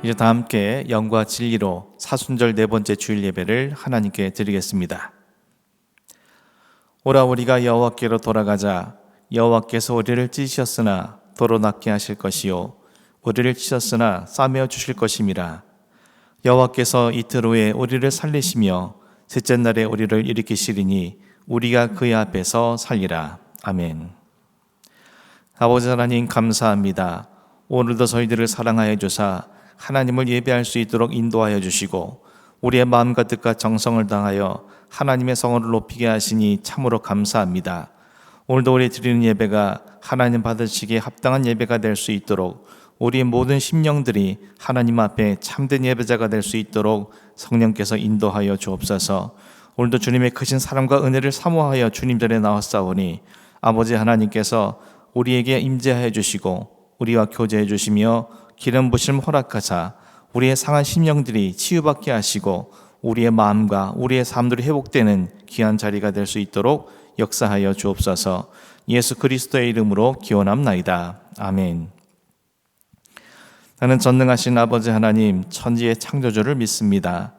이제 다 함께 영과 진리로 사순절 네 번째 주일 예배를 하나님께 드리겠습니다. 오라 우리가 여호와께로 돌아가자. 여호와께서 우리를 찢으셨으나 도로 낫게 하실 것이요 우리를 치셨으나 싸매어 주실 것임이라. 여호와께서 이틀 후에 우리를 살리시며 셋째 날에 우리를 일으키시리니 우리가 그의 앞에서 살리라. 아멘. 아버지 하나님 감사합니다. 오늘도 저희들을 사랑하여 주사 하나님을 예배할 수 있도록 인도하여 주시고 우리의 마음과 뜻과 정성을 다하여 하나님의 성을 높이게 하시니 참으로 감사합니다. 오늘도 우리 드리는 예배가 하나님 받으시기에 합당한 예배가 될 수 있도록 우리 모든 심령들이 하나님 앞에 참된 예배자가 될 수 있도록 성령께서 인도하여 주옵소서. 오늘도 주님의 크신 사랑과 은혜를 사모하여 주님 전에 나왔사오니 아버지 하나님께서 우리에게 임재하여 주시고 우리와 교제해 주시며 기름 부심 허락하사 우리의 상한 심령들이 치유받게 하시고 우리의 마음과 우리의 삶들이 회복되는 귀한 자리가 될 수 있도록 역사하여 주옵소서. 예수 그리스도의 이름으로 기원합나이다. 아멘. 나는 전능하신 아버지 하나님 천지의 창조주를 믿습니다.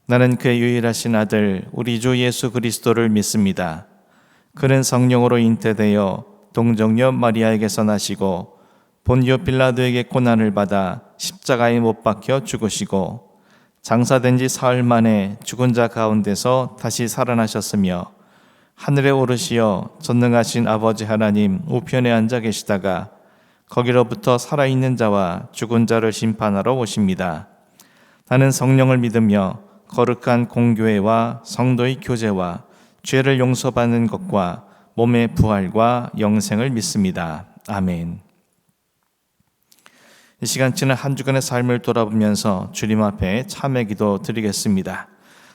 나는 그의 유일하신 아들 우리 주 예수 그리스도를 믿습니다. 그는 성령으로 잉태되어 동정녀 마리아에게서 나시고 본디오 빌라도에게 고난을 받아 십자가에 못 박혀 죽으시고 장사된 지 사흘 만에 죽은 자 가운데서 다시 살아나셨으며 하늘에 오르시어 전능하신 아버지 하나님 우편에 앉아 계시다가 거기로부터 살아있는 자와 죽은 자를 심판하러 오십니다. 나는 성령을 믿으며 거룩한 공교회와 성도의 교제와 죄를 용서받는 것과 몸의 부활과 영생을 믿습니다. 아멘. 이 시간 지난 한 주간의 삶을 돌아보면서 주님 앞에 참회 기도 드리겠습니다.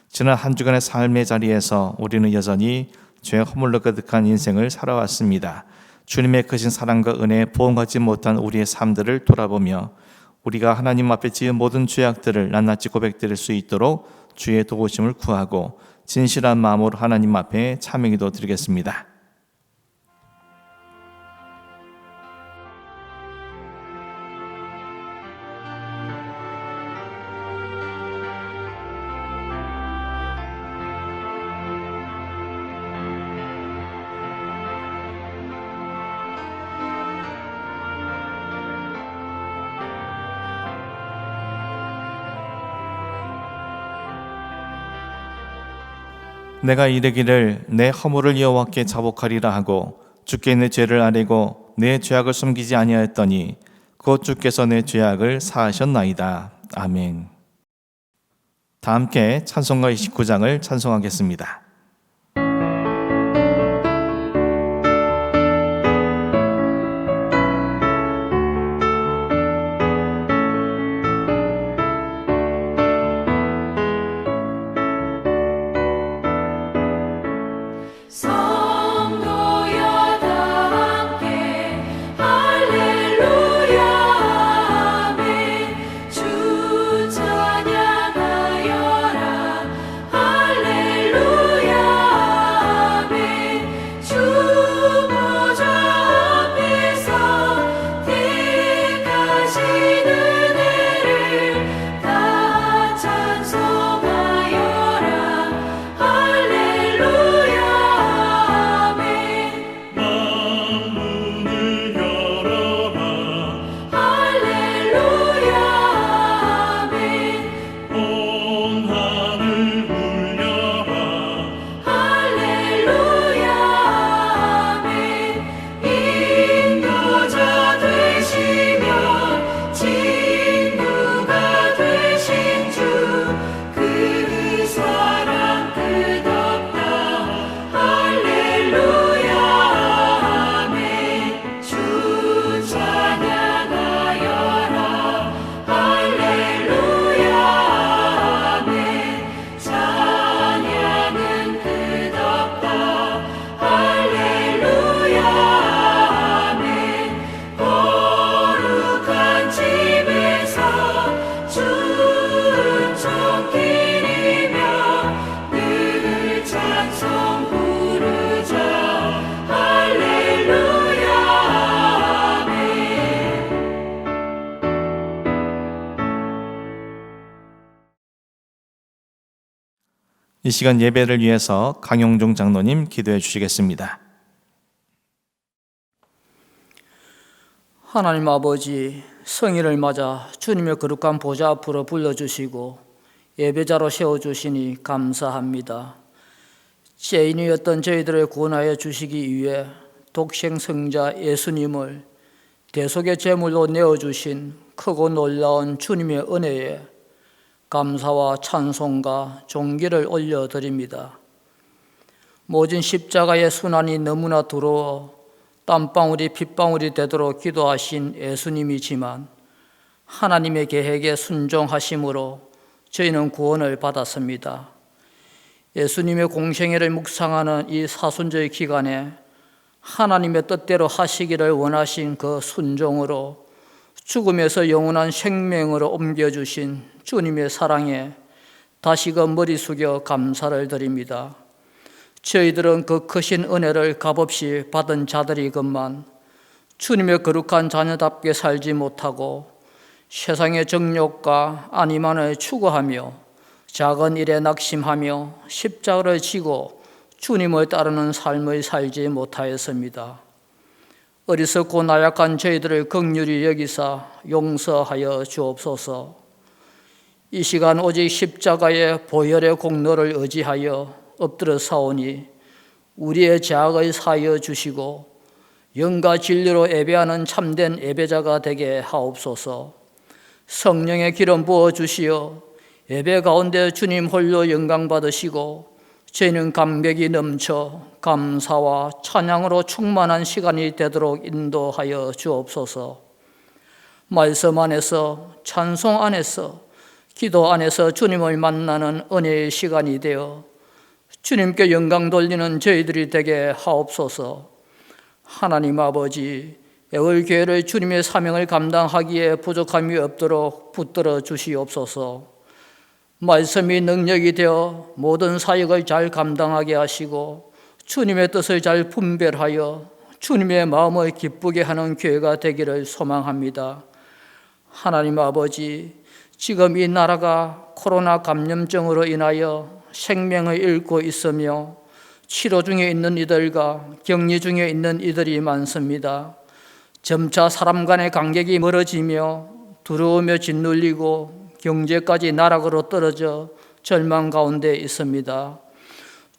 지난 한 주간의 삶의 자리에서 우리는 여전히 죄 허물로 가득한 인생을 살아왔습니다. 주님의 크신 사랑과 은혜에 보응하지 못한 우리의 삶들을 돌아보며 우리가 하나님 앞에 지은 모든 죄악들을 낱낱이 고백드릴 수 있도록 주의 도우심을 구하고 진실한 마음으로 하나님 앞에 참회 기도 드리겠습니다. 내가 이르기를 내 허물을 여호와께 자복하리라 하고 주께 내 죄를 아뢰고 내 죄악을 숨기지 아니하였더니 곧 주께서 내 죄악을 사하셨나이다. 아멘. 다 함께 찬송가 29장을 찬송하겠습니다. 찬양하여라 할렐루야 이 시간 예배를 위해서 강용종 장로님 기도해 주시겠습니다. 하나님 아버지, 성일을 맞아 주님의 거룩한 보좌 앞으로 불러주시고 예배자로 세워주시니 감사합니다. 죄인이었던 저희들을 구원하여 주시기 위해 독생 성자 예수님을 대속의 제물로 내어주신 크고 놀라운 주님의 은혜에 감사와 찬송과 존귀를 올려드립니다. 모진 십자가의 순환이 너무나 두려워 땀방울이 핏방울이 되도록 기도하신 예수님이지만 하나님의 계획에 순종하심으로 저희는 구원을 받았습니다. 예수님의 공생애를 묵상하는 이 사순절 기간에 하나님의 뜻대로 하시기를 원하신 그 순종으로 죽음에서 영원한 생명으로 옮겨주신 주님의 사랑에 다시금 머리 숙여 감사를 드립니다. 저희들은 그 크신 은혜를 값없이 받은 자들이건만 주님의 거룩한 자녀답게 살지 못하고 세상의 정욕과 안위만을 추구하며 작은 일에 낙심하며 십자가를 지고 주님을 따르는 삶을 살지 못하였습니다. 어리석고 나약한 저희들을 긍휼히 여기사 용서하여 주옵소서. 이 시간 오직 십자가의 보혈의 공로를 의지하여 엎드려 사오니 우리의 죄악을 사하여 주시고 영과 진리로 예배하는 참된 예배자가 되게 하옵소서. 성령의 기름 부어 주시어 예배 가운데 주님 홀로 영광 받으시고 저희는 감격이 넘쳐 감사와 찬양으로 충만한 시간이 되도록 인도하여 주옵소서. 말씀 안에서 찬송 안에서 기도 안에서 주님을 만나는 은혜의 시간이 되어 주님께 영광 돌리는 저희들이 되게 하옵소서. 하나님 아버지, 애월교회를 주님의 사명을 감당하기에 부족함이 없도록 붙들어 주시옵소서. 말씀이 능력이 되어 모든 사역을 잘 감당하게 하시고 주님의 뜻을 잘 분별하여 주님의 마음을 기쁘게 하는 교회가 되기를 소망합니다. 하나님 아버지, 지금 이 나라가 코로나 감염증으로 인하여 생명을 잃고 있으며 치료 중에 있는 이들과 격리 중에 있는 이들이 많습니다. 점차 사람 간의 간격이 멀어지며 두려우며 짓눌리고 경제까지 나락으로 떨어져 절망 가운데 있습니다.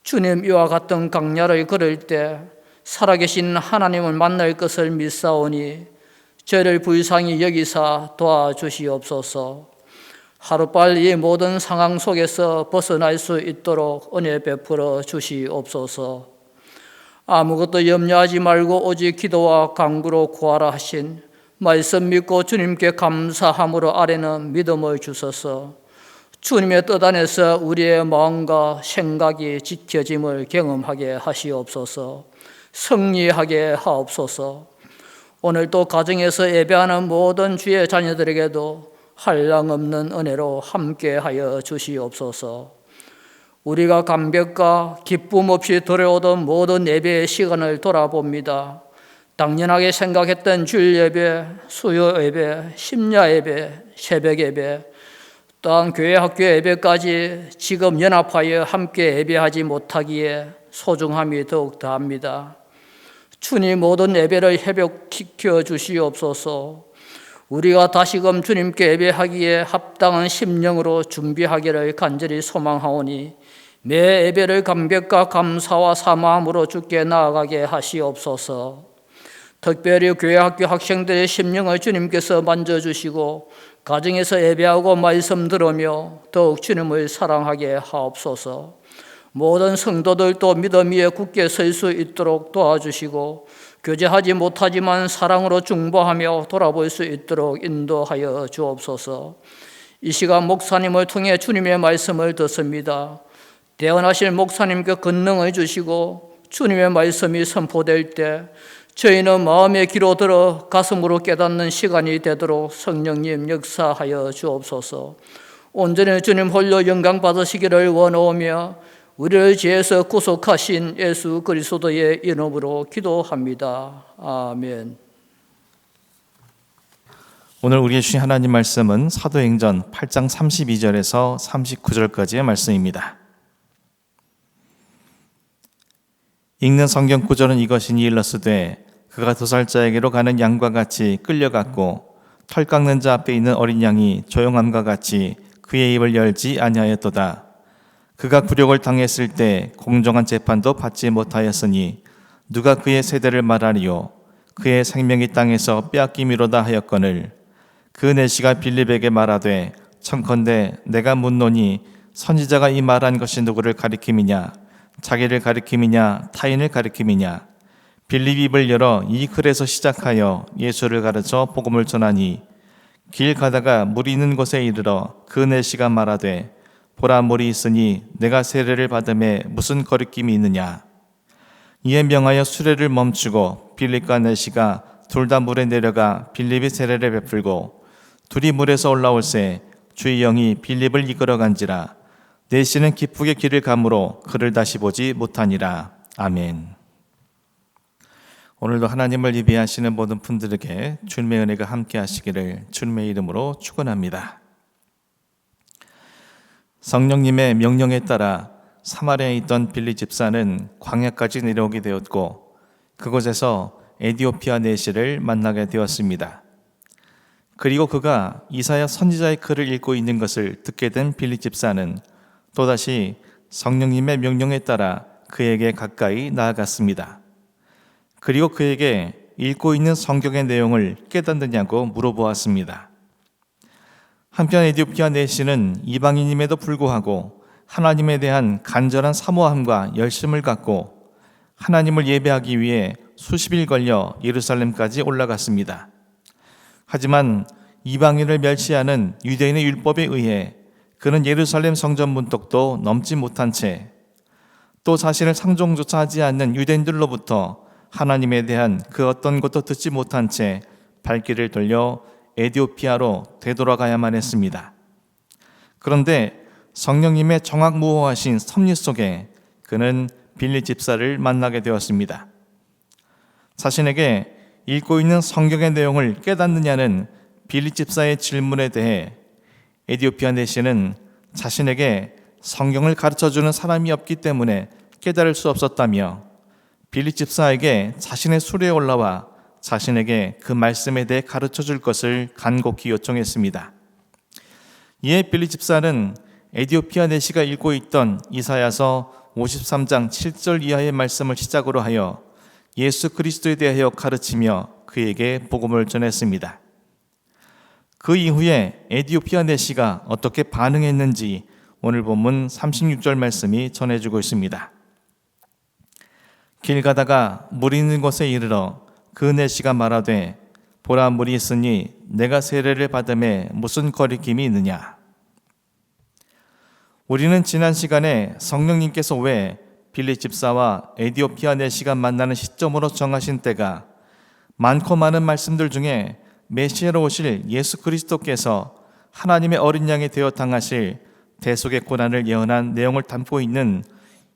주님 이와 같은 강야를 걸을 때 살아계신 하나님을 만날 것을 믿사오니 저를 불쌍히 여기사 도와주시옵소서. 하루빨리 이 모든 상황 속에서 벗어날 수 있도록 은혜 베풀어 주시옵소서. 아무것도 염려하지 말고 오직 기도와 간구로 구하라 하신 말씀 믿고 주님께 감사함으로 아뢰는 믿음을 주소서. 주님의 뜻 안에서 우리의 마음과 생각이 지켜짐을 경험하게 하시옵소서. 승리하게 하옵소서. 오늘도 가정에서 예배하는 모든 주의 자녀들에게도 한량없는 은혜로 함께하여 주시옵소서. 우리가 감격과 기쁨 없이 들어오던 모든 예배의 시간을 돌아봅니다. 당연하게 생각했던 주일 예배, 수요 예배, 심야 예배, 새벽 예배, 또한 교회 학교 예배까지 지금 연합하여 함께 예배하지 못하기에 소중함이 더욱 더합니다. 주님 모든 예배를 회복시켜 주시옵소서. 우리가 다시금 주님께 예배하기에 합당한 심령으로 준비하기를 간절히 소망하오니 매 예배를 감격과 감사와 사모함으로 주께 나아가게 하시옵소서. 특별히 교회 학교 학생들의 심령을 주님께서 만져주시고 가정에서 예배하고 말씀 들으며 더욱 주님을 사랑하게 하옵소서. 모든 성도들도 믿음 위에 굳게 설 수 있도록 도와주시고 교제하지 못하지만 사랑으로 중보하며 돌아볼 수 있도록 인도하여 주옵소서. 이 시간 목사님을 통해 주님의 말씀을 듣습니다. 대언하실 목사님께 권능을 주시고 주님의 말씀이 선포될 때 저희는 마음의 귀로 들어 가슴으로 깨닫는 시간이 되도록 성령님 역사하여 주옵소서. 온전히 주님 홀로 영광 받으시기를 원하오며 우리를 죄에서 구속하신 예수 그리스도의 이름으로 기도합니다. 아멘. 오늘 우리의 주신 하나님 말씀은 사도행전 8장 32절에서 39절까지의 말씀입니다. 읽는 성경 구절은 이것이니 일러스되 그가 도살자에게로 가는 양과 같이 끌려갔고 털 깎는 자 앞에 있는 어린 양이 조용함과 같이 그의 입을 열지 아니하였도다. 그가 굴욕을 당했을 때 공정한 재판도 받지 못하였으니 누가 그의 세대를 말하리요. 그의 생명이 땅에서 빼앗김이로다 하였거늘 그 내시가 빌립에게 말하되 청컨대 내가 묻노니 선지자가 이 말한 것이 누구를 가리킴이냐 자기를 가리킴이냐 타인을 가리킴이냐 빌립이 입을 열어 이 글에서 시작하여 예수를 가르쳐 복음을 전하니 길 가다가 물이 있는 곳에 이르러 그 내시가 말하되 보라 물이 있으니 내가 세례를 받음에 무슨 거리낌이 있느냐. 이에 명하여 수레를 멈추고 빌립과 내시가 둘 다 물에 내려가 빌립이 세례를 베풀고 둘이 물에서 올라올새 주의 영이 빌립을 이끌어간지라. 내시는 기쁘게 길을 가므로 그를 다시 보지 못하니라. 아멘. 오늘도 하나님을 예배하시는 모든 분들에게 주님의 은혜가 함께 하시기를 주님의 이름으로 축원합니다. 성령님의 명령에 따라 사마리아에 있던 빌립 집사는 광야까지 내려오게 되었고 그곳에서 에디오피아 내시를 만나게 되었습니다. 그리고 그가 이사야 선지자의 글을 읽고 있는 것을 듣게 된 빌립 집사는 또다시 성령님의 명령에 따라 그에게 가까이 나아갔습니다. 그리고 그에게 읽고 있는 성경의 내용을 깨닫느냐고 물어보았습니다. 한편 에디오피아 내시는 이방인임에도 불구하고 하나님에 대한 간절한 사모함과 열심을 갖고 하나님을 예배하기 위해 수십일 걸려 예루살렘까지 올라갔습니다. 하지만 이방인을 멸시하는 유대인의 율법에 의해 그는 예루살렘 성전 문턱도 넘지 못한 채 또 자신을 상종조차 하지 않는 유대인들로부터 하나님에 대한 그 어떤 것도 듣지 못한 채 발길을 돌려 에디오피아로 되돌아가야만 했습니다. 그런데 성령님의 정확무호하신 섭리 속에 그는 빌립 집사를 만나게 되었습니다. 자신에게 읽고 있는 성경의 내용을 깨닫느냐는 빌립 집사의 질문에 대해 에디오피아 내시는 자신에게 성경을 가르쳐주는 사람이 없기 때문에 깨달을 수 없었다며 빌립 집사에게 자신의 수레에 올라와 자신에게 그 말씀에 대해 가르쳐줄 것을 간곡히 요청했습니다. 이에 빌립 집사는 에디오피아 내시가 읽고 있던 이사야서 53장 7절 이하의 말씀을 시작으로 하여 예수 그리스도에 대하여 가르치며 그에게 복음을 전했습니다. 그 이후에 에디오피아 내시가 어떻게 반응했는지 오늘 본문 36절 말씀이 전해주고 있습니다. 길 가다가 물 있는 곳에 이르러 그 내시가 말하되 보라 물이 있으니 내가 세례를 받음에 무슨 거리낌이 있느냐. 우리는 지난 시간에 성령님께서 왜 빌립 집사와 에디오피아 내시가 만나는 시점으로 정하신 때가 많고 많은 말씀들 중에 메시아로 오실 예수 그리스도께서 하나님의 어린 양이 되어 당하실 대속의 고난을 예언한 내용을 담고 있는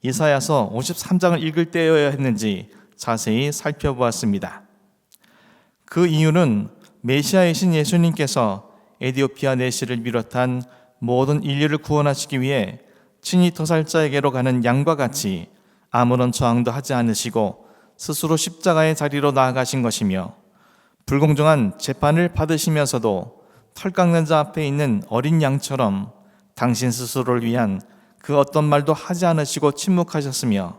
이사야서 53장을 읽을 때여야 했는지 자세히 살펴보았습니다. 그 이유는 메시아이신 예수님께서 에디오피아 내시를 비롯한 모든 인류를 구원하시기 위해 친히 도살자에게로 가는 양과 같이 아무런 저항도 하지 않으시고 스스로 십자가의 자리로 나아가신 것이며 불공정한 재판을 받으시면서도 털 깎는 자 앞에 있는 어린 양처럼 당신 스스로를 위한 그 어떤 말도 하지 않으시고 침묵하셨으며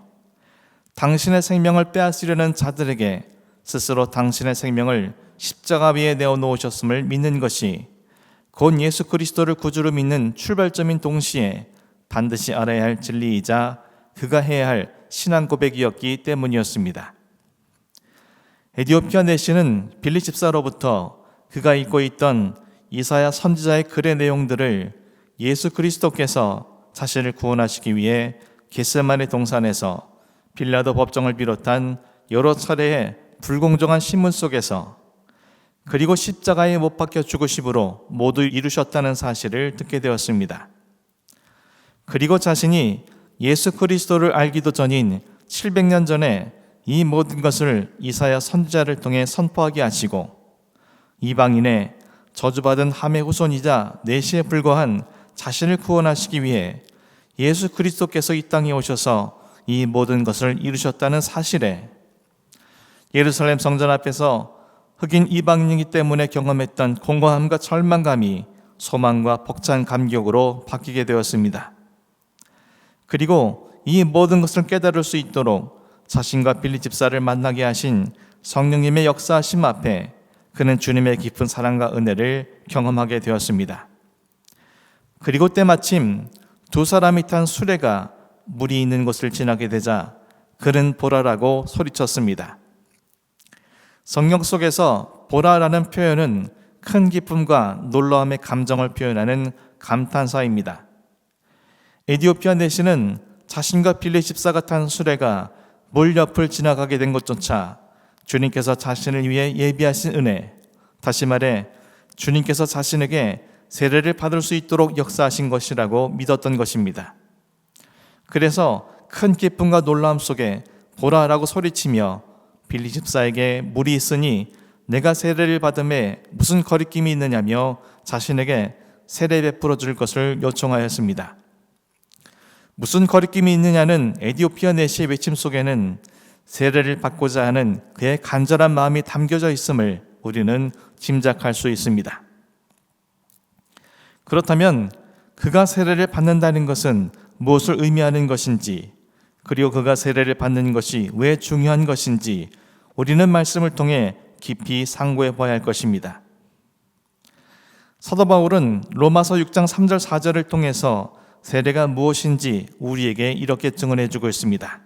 당신의 생명을 빼앗으려는 자들에게 스스로 당신의 생명을 십자가 위에 내어놓으셨음을 믿는 것이 곧 예수 그리스도를 구주로 믿는 출발점인 동시에 반드시 알아야 할 진리이자 그가 해야 할 신앙 고백이었기 때문이었습니다. 에디오피아 내시는 빌립 집사로부터 그가 읽고 있던 이사야 선지자의 글의 내용들을 예수 그리스도께서 자신을 구원하시기 위해 겟세마네 동산에서 빌라도 법정을 비롯한 여러 차례의 불공정한 신문 속에서 그리고 십자가에 못 박혀 죽으심으로 모두 이루셨다는 사실을 듣게 되었습니다. 그리고 자신이 예수 그리스도를 알기도 전인 700년 전에 이 모든 것을 이사야 선지자를 통해 선포하게 하시고 이방인의 저주받은 함의 후손이자 내시에 불과한 자신을 구원하시기 위해 예수 그리스도께서 이 땅에 오셔서 이 모든 것을 이루셨다는 사실에 예루살렘 성전 앞에서 흑인 이방인이기 때문에 경험했던 공허함과 절망감이 소망과 벅찬 감격으로 바뀌게 되었습니다. 그리고 이 모든 것을 깨달을 수 있도록 자신과 빌리 집사를 만나게 하신 성령님의 역사하심 앞에 그는 주님의 깊은 사랑과 은혜를 경험하게 되었습니다. 그리고 때마침 두 사람이 탄 수레가 물이 있는 곳을 지나게 되자 그는 보라라고 소리쳤습니다. 성경 속에서 보라라는 표현은 큰 기쁨과 놀라움의 감정을 표현하는 감탄사입니다. 에디오피아 내시는 자신과 빌리 집사가 탄 수레가 물 옆을 지나가게 된 것조차 주님께서 자신을 위해 예비하신 은혜, 다시 말해 주님께서 자신에게 세례를 받을 수 있도록 역사하신 것이라고 믿었던 것입니다. 그래서 큰 기쁨과 놀라움 속에 보라라고 소리치며 빌리 집사에게 물이 있으니 내가 세례를 받음에 무슨 거리낌이 있느냐며 자신에게 세례 베풀어 줄 것을 요청하였습니다. 무슨 거리낌이 있느냐는 에디오피아 내시의 외침 속에는 세례를 받고자 하는 그의 간절한 마음이 담겨져 있음을 우리는 짐작할 수 있습니다. 그렇다면 그가 세례를 받는다는 것은 무엇을 의미하는 것인지, 그리고 그가 세례를 받는 것이 왜 중요한 것인지 우리는 말씀을 통해 깊이 상고해 봐야 할 것입니다. 사도 바울은 로마서 6장 3절 4절을 통해서 세례가 무엇인지 우리에게 이렇게 증언해 주고 있습니다.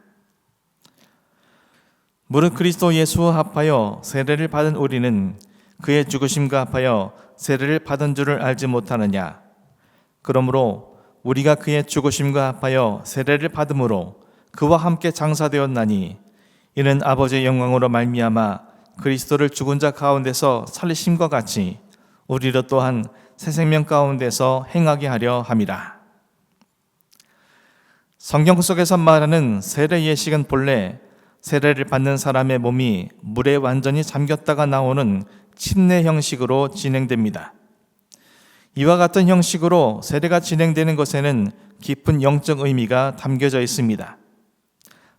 무릇 그리스도 예수와 합하여 세례를 받은 우리는 그의 죽으심과 합하여 세례를 받은 줄을 알지 못하느냐. 그러므로 우리가 그의 죽으심과 합하여 세례를 받음으로 그와 함께 장사되었나니 이는 아버지의 영광으로 말미암아 그리스도를 죽은 자 가운데서 살리심과 같이 우리로 또한 새 생명 가운데서 행하게 하려 함이라. 성경 속에서 말하는 세례 예식은 본래 세례를 받는 사람의 몸이 물에 완전히 잠겼다가 나오는 침례 형식으로 진행됩니다. 이와 같은 형식으로 세례가 진행되는 것에는 깊은 영적 의미가 담겨져 있습니다.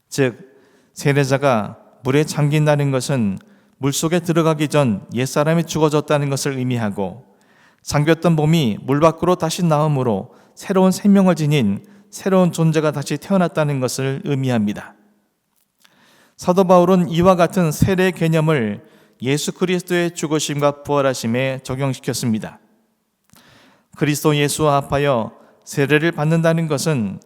즉, 세례자가 물에 잠긴다는 것은 물속에 들어가기 전 옛사람이 죽어졌다는 것을 의미하고, 잠겼던 몸이 물 밖으로 다시 나옴으로 새로운 생명을 지닌 새로운 존재가 다시 태어났다는 것을 의미합니다. 사도 바울은 이와 같은 세례의 개념을 예수 그리스도의 죽으심과 부활하심에 적용시켰습니다. 그리스도 예수와 합하여 세례를 받는다는 것은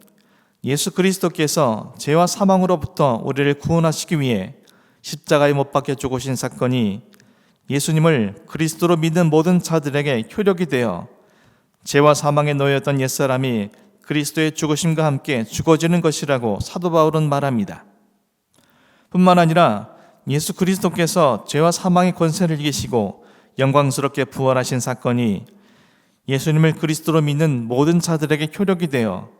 예수 그리스도께서 죄와 사망으로부터 우리를 구원하시기 위해 십자가에 못 박혀 죽으신 사건이 예수님을 그리스도로 믿는 모든 자들에게 효력이 되어 죄와 사망에 놓였던 옛사람이 그리스도의 죽으심과 함께 죽어지는 것이라고 사도 바울은 말합니다. 뿐만 아니라 예수 그리스도께서 죄와 사망의 권세를 이기시고 영광스럽게 부활하신 사건이 예수님을 그리스도로 믿는 모든 자들에게 효력이 되어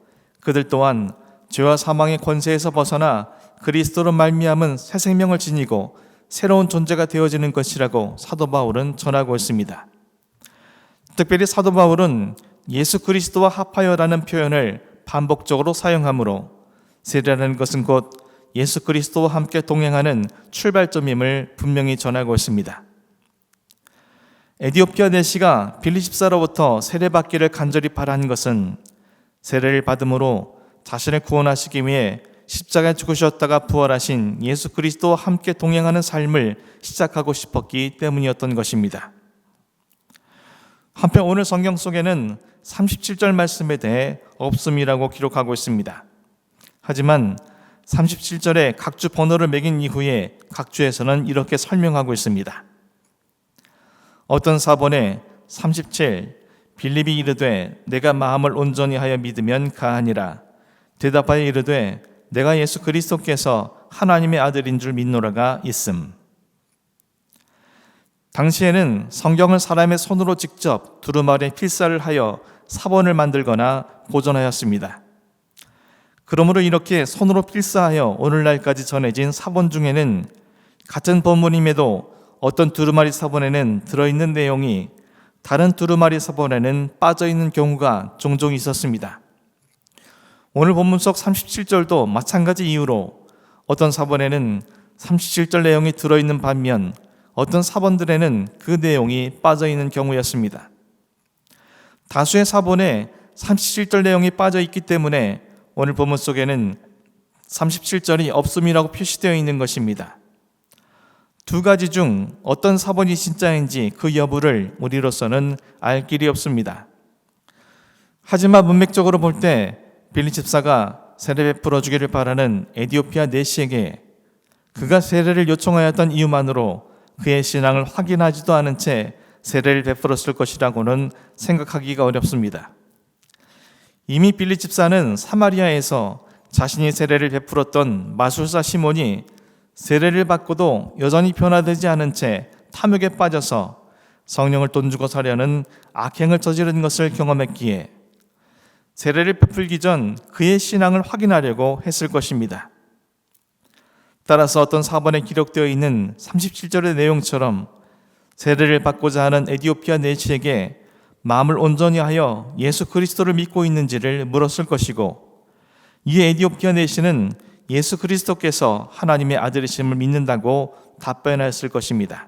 그들 또한 죄와 사망의 권세에서 벗어나 그리스도로 말미암은 새 생명을 지니고 새로운 존재가 되어지는 것이라고 사도 바울은 전하고 있습니다. 특별히 사도 바울은 예수 그리스도와 합하여라는 표현을 반복적으로 사용하므로 세례라는 것은 곧 예수 그리스도와 함께 동행하는 출발점임을 분명히 전하고 있습니다. 에디오피아 내시가 빌리 집사로부터 세례받기를 간절히 바란 것은 세례를 받음으로 자신을 구원하시기 위해 십자가에 죽으셨다가 부활하신 예수 그리스도와 함께 동행하는 삶을 시작하고 싶었기 때문이었던 것입니다. 한편 오늘 성경 속에는 37절 말씀에 대해 없음이라고 기록하고 있습니다. 하지만 37절에 각주 번호를 매긴 이후에 각주에서는 이렇게 설명하고 있습니다. 어떤 사본에 37 빌립이 이르되 내가 마음을 온전히 하여 믿으면 가하니라. 대답하여 이르되 내가 예수 그리스도께서 하나님의 아들인 줄 믿노라가 있음. 당시에는 성경을 사람의 손으로 직접 두루마리에 필사를 하여 사본을 만들거나 보존하였습니다. 그러므로 이렇게 손으로 필사하여 오늘날까지 전해진 사본 중에는 같은 본문임에도 어떤 두루마리 사본에는 들어있는 내용이 다른 두루마리 사본에는 빠져있는 경우가 종종 있었습니다. 오늘 본문 속 37절도 마찬가지 이유로 어떤 사본에는 37절 내용이 들어있는 반면 어떤 사본들에는 그 내용이 빠져있는 경우였습니다. 다수의 사본에 37절 내용이 빠져있기 때문에 오늘 본문 속에는 37절이 없음이라고 표시되어 있는 것입니다. 두 가지 중 어떤 사본이 진짜인지 그 여부를 우리로서는 알 길이 없습니다. 하지만 문맥적으로 볼 때 빌립 집사가 세례 베풀어 주기를 바라는 에디오피아 내시에게 그가 세례를 요청하였던 이유만으로 그의 신앙을 확인하지도 않은 채 세례를 베풀었을 것이라고는 생각하기가 어렵습니다. 이미 빌립 집사는 사마리아에서 자신이 세례를 베풀었던 마술사 시몬이 세례를 받고도 여전히 변화되지 않은 채 탐욕에 빠져서 성령을 돈 주고 사려는 악행을 저지른 것을 경험했기에 세례를 베풀기 전 그의 신앙을 확인하려고 했을 것입니다. 따라서 어떤 사본에 기록되어 있는 37절의 내용처럼 세례를 받고자 하는 에디오피아 내시에게 마음을 온전히 하여 예수 그리스도를 믿고 있는지를 물었을 것이고, 이 에디오피아 내시는 예수 그리스도께서 하나님의 아들이심을 믿는다고 답변했을 것입니다.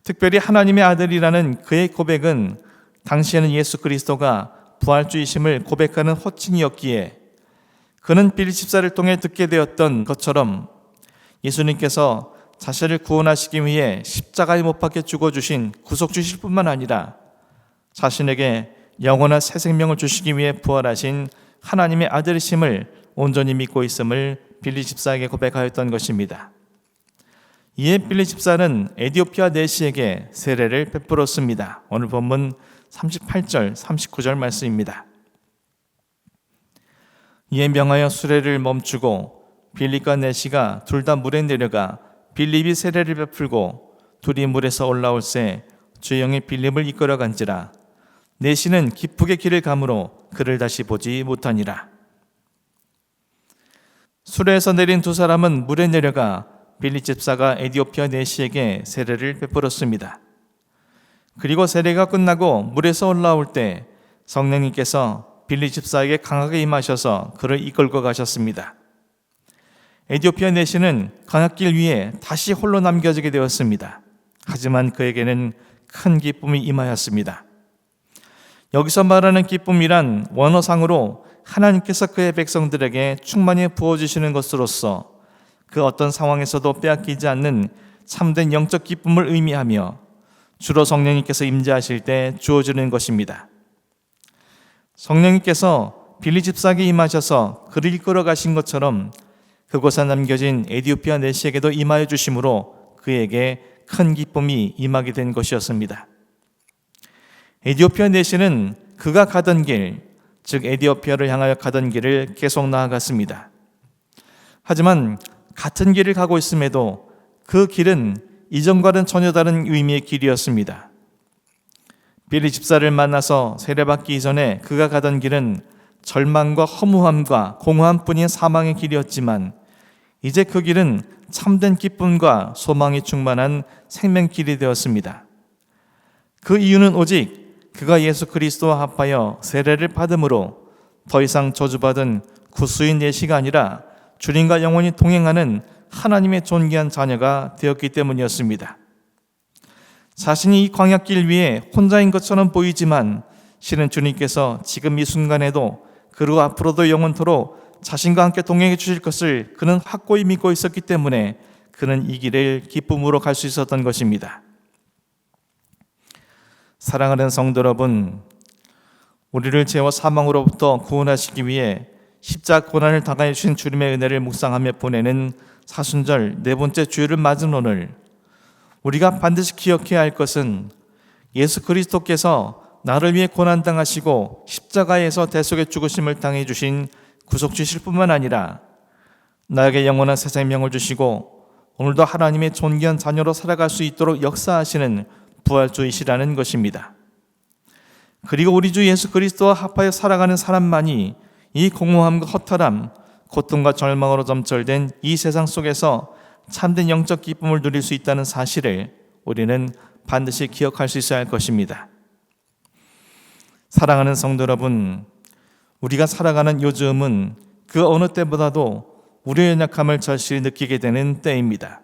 특별히 하나님의 아들이라는 그의 고백은 당시에는 예수 그리스도가 부활주이심을 고백하는 호칭이었기에 그는 빌립 집사를 통해 듣게 되었던 것처럼 예수님께서 자신을 구원하시기 위해 십자가에 못 박혀 죽어주신 구속주실 뿐만 아니라 자신에게 영원한 새 생명을 주시기 위해 부활하신 하나님의 아들이심을 온전히 믿고 있음을 빌립 집사에게 고백하였던 것입니다. 이에 빌립 집사는 에디오피아 내시에게 세례를 베풀었습니다. 오늘 본문 38절, 39절 말씀입니다. 이에 명하여 수레를 멈추고 빌립과 내시가 둘 다 물에 내려가 빌립이 세례를 베풀고 둘이 물에서 올라올새 주의 영이 빌립을 이끌어간지라. 내시는 기쁘게 길을 가므로 그를 다시 보지 못하니라. 수레에서 내린 두 사람은 물에 내려가 빌립 집사가 에디오피아 내시에게 세례를 베풀었습니다. 그리고 세례가 끝나고 물에서 올라올 때 성령님께서 빌립 집사에게 강하게 임하셔서 그를 이끌고 가셨습니다. 에디오피아 내시는 광야길 위에 다시 홀로 남겨지게 되었습니다. 하지만 그에게는 큰 기쁨이 임하였습니다. 여기서 말하는 기쁨이란 원어상으로 하나님께서 그의 백성들에게 충만히 부어주시는 것으로서 그 어떤 상황에서도 빼앗기지 않는 참된 영적 기쁨을 의미하며 주로 성령님께서 임재하실 때 주어지는 것입니다. 성령님께서 빌립 집사에게 임하셔서 그를 이끌어 가신 것처럼 그곳에 남겨진 에디오피아 내시에게도 임하여 주심으로 그에게 큰 기쁨이 임하게 된 것이었습니다. 에디오피아 내시는 그가 가던 길, 즉 에디오피아를 향하여 가던 길을 계속 나아갔습니다. 하지만 같은 길을 가고 있음에도 그 길은 이전과는 전혀 다른 의미의 길이었습니다. 빌립 집사를 만나서 세례받기 이전에 그가 가던 길은 절망과 허무함과 공허함뿐인 사망의 길이었지만 이제 그 길은 참된 기쁨과 소망이 충만한 생명길이 되었습니다. 그 이유는 오직 그가 예수 그리스도와 합하여 세례를 받음으로 더 이상 저주받은 구수인 내시가 아니라 주님과 영원히 동행하는 하나님의 존귀한 자녀가 되었기 때문이었습니다. 자신이 이 광야길 위에 혼자인 것처럼 보이지만 실은 주님께서 지금 이 순간에도 그리고 앞으로도 영원토록 자신과 함께 동행해 주실 것을 그는 확고히 믿고 있었기 때문에 그는 이 길을 기쁨으로 갈 수 있었던 것입니다. 사랑하는 성도 여러분, 우리를 죄와 사망으로부터 구원하시기 위해 십자가 고난을 당하여 주신 주님의 은혜를 묵상하며 보내는 사순절 네 번째 주일을 맞은 오늘, 우리가 반드시 기억해야 할 것은 예수 그리스도께서 나를 위해 고난당하시고 십자가에서 대속의 죽으심을 당해 주신 구속주실 뿐만 아니라 나에게 영원한 새 생명을 주시고 오늘도 하나님의 존귀한 자녀로 살아갈 수 있도록 역사하시는 부활주이시라는 것입니다. 그리고 우리 주 예수 그리스도와 합하여 살아가는 사람만이 이 공허함과 허탈함, 고통과 절망으로 점철된 이 세상 속에서 참된 영적 기쁨을 누릴 수 있다는 사실을 우리는 반드시 기억할 수 있어야 할 것입니다. 사랑하는 성도 여러분, 우리가 살아가는 요즘은 그 어느 때보다도 우리의 연약함을 절실히 느끼게 되는 때입니다.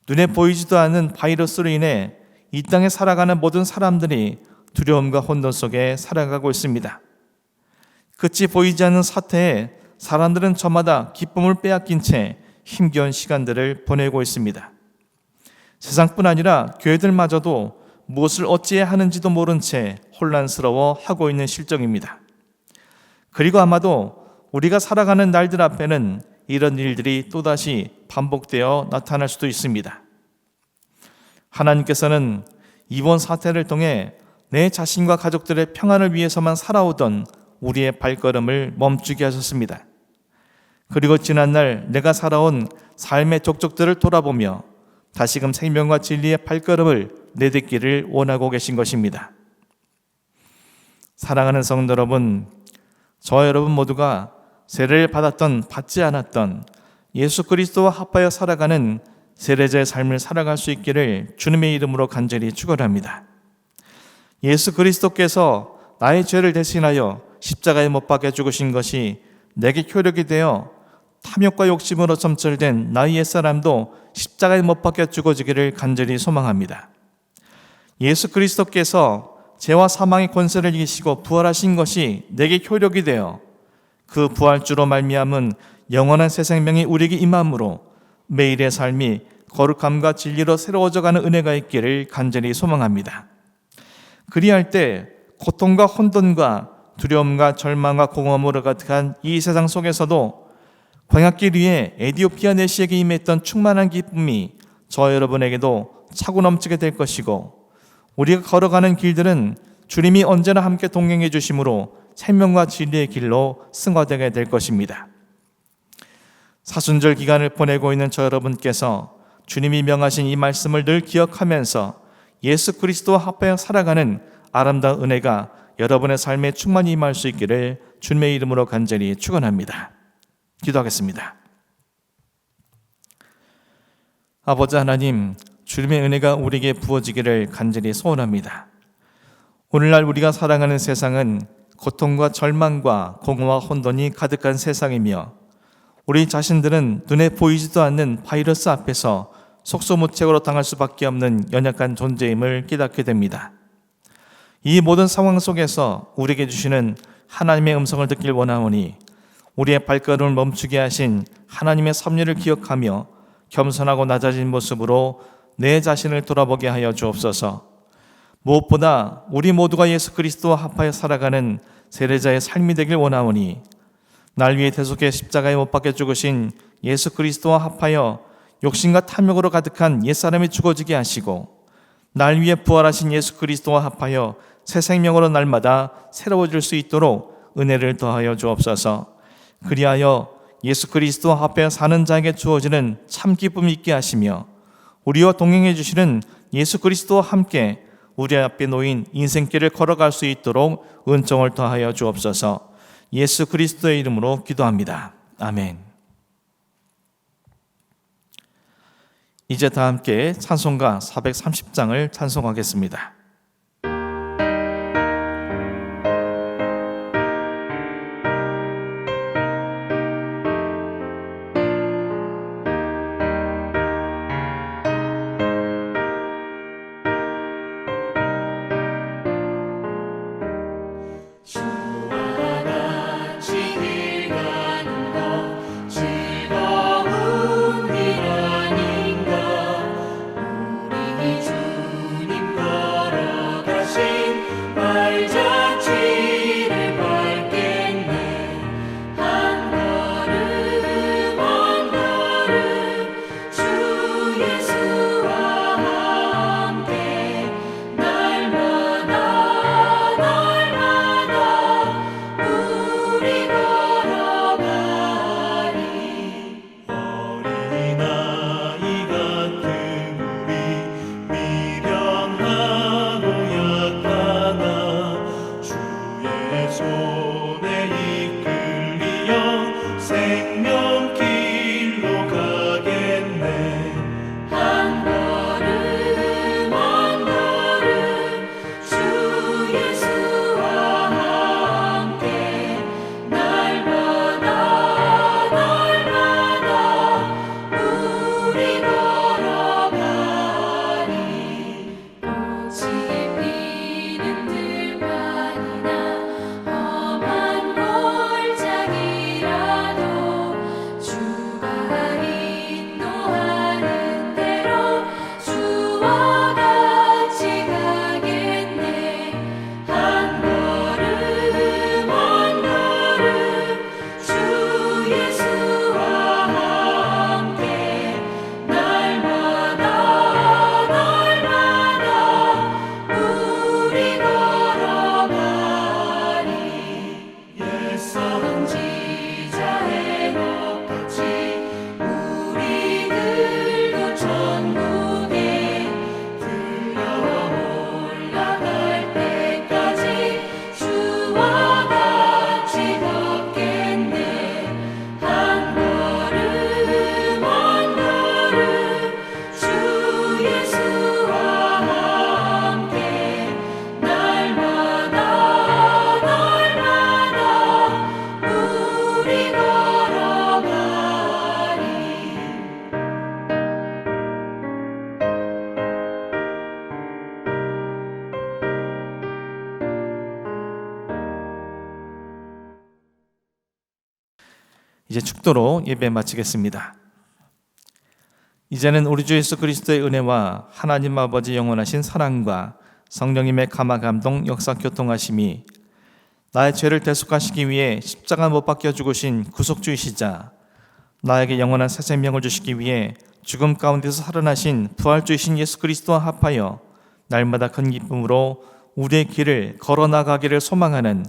눈에 보이지도 않는 바이러스로 인해 이 땅에 살아가는 모든 사람들이 두려움과 혼돈 속에 살아가고 있습니다. 끝이 보이지 않는 사태에 사람들은 저마다 기쁨을 빼앗긴 채 힘겨운 시간들을 보내고 있습니다. 세상뿐 아니라 교회들마저도 무엇을 어찌해야 하는지도 모른 채 혼란스러워 하고 있는 실정입니다. 그리고 아마도 우리가 살아가는 날들 앞에는 이런 일들이 또다시 반복되어 나타날 수도 있습니다. 하나님께서는 이번 사태를 통해 내 자신과 가족들의 평안을 위해서만 살아오던 우리의 발걸음을 멈추게 하셨습니다. 그리고 지난날 내가 살아온 삶의 족적들을 돌아보며 다시금 생명과 진리의 발걸음을 내딛기를 원하고 계신 것입니다. 사랑하는 성도 여러분, 저 여러분 모두가 세례를 받지 않았던 예수 그리스도와 합하여 살아가는 세례자의 삶을 살아갈 수 있기를 주님의 이름으로 간절히 축원합니다. 예수 그리스도께서 나의 죄를 대신하여 십자가에 못 박혀 죽으신 것이 내게 효력이 되어 탐욕과 욕심으로 점철된 나의 옛사람도 십자가에 못 박혀 죽어지기를 간절히 소망합니다. 예수 그리스도께서 죄와 사망의 권세를 이기시고 부활하신 것이 내게 효력이 되어 그 부활주로 말미암은 영원한 새 생명이 우리에게 임함으로 매일의 삶이 거룩함과 진리로 새로워져가는 은혜가 있기를 간절히 소망합니다. 그리할 때 고통과 혼돈과 두려움과 절망과 공허함으로 가득한 이 세상 속에서도 광야길 위에 에디오피아 내시에게 임했던 충만한 기쁨이 저 여러분에게도 차고 넘치게 될 것이고, 우리가 걸어가는 길들은 주님이 언제나 함께 동행해 주심으로 생명과 진리의 길로 승화되게 될 것입니다. 사순절 기간을 보내고 있는 저 여러분께서 주님이 명하신 이 말씀을 늘 기억하면서 예수 그리스도와 합하여 살아가는 아름다운 은혜가 여러분의 삶에 충만히 임할 수 있기를 주님의 이름으로 간절히 축원합니다. 기도하겠습니다. 아버지 하나님, 주님의 은혜가 우리에게 부어지기를 간절히 소원합니다. 오늘날 우리가 살아가는 세상은 고통과 절망과 공허와 혼돈이 가득한 세상이며, 우리 자신들은 눈에 보이지도 않는 바이러스 앞에서 속수무책으로 당할 수밖에 없는 연약한 존재임을 깨닫게 됩니다. 이 모든 상황 속에서 우리에게 주시는 하나님의 음성을 듣길 원하오니 우리의 발걸음을 멈추게 하신 하나님의 섭리를 기억하며 겸손하고 낮아진 모습으로 내 자신을 돌아보게 하여 주옵소서. 무엇보다 우리 모두가 예수 그리스도와 합하여 살아가는 세례자의 삶이 되길 원하오니 날 위해 대속해 십자가에 못 박혀 죽으신 예수 그리스도와 합하여 욕심과 탐욕으로 가득한 옛사람이 죽어지게 하시고, 날 위해 부활하신 예수 그리스도와 합하여 새 생명으로 날마다 새로워질 수 있도록 은혜를 더하여 주옵소서. 그리하여 예수 그리스도와 합하여 사는 자에게 주어지는 참 기쁨이 있게 하시며, 우리와 동행해 주시는 예수 그리스도와 함께 우리 앞에 놓인 인생길을 걸어갈 수 있도록 은총을 더하여 주옵소서. 예수 그리스도의 이름으로 기도합니다. 아멘. 이제 다 함께 찬송가 430장을 찬송하겠습니다. 주님 걸어 이제 축도로 예배 마치겠습니다. 이제는 우리 주 예수 그리스도의 은혜와 하나님 아버지 영원하신 사랑과 성령님의 감화 감동 역사 교통하심이 나의 죄를 대속하시기 위해 십자가 못 박혀 죽으신 구속주이시자 나에게 영원한 새 생명을 주시기 위해 죽음 가운데서 살아나신 부활주이신 예수 그리스도와 합하여 날마다 큰 기쁨으로 우리의 길을 걸어나가기를 소망하는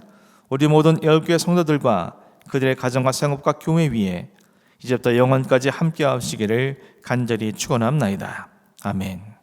우리 모든 애월교회 성도들과 그들의 가정과 생업과 교회 위에 이제부터 영원까지 함께 하시기를 간절히 축원합나이다. 아멘.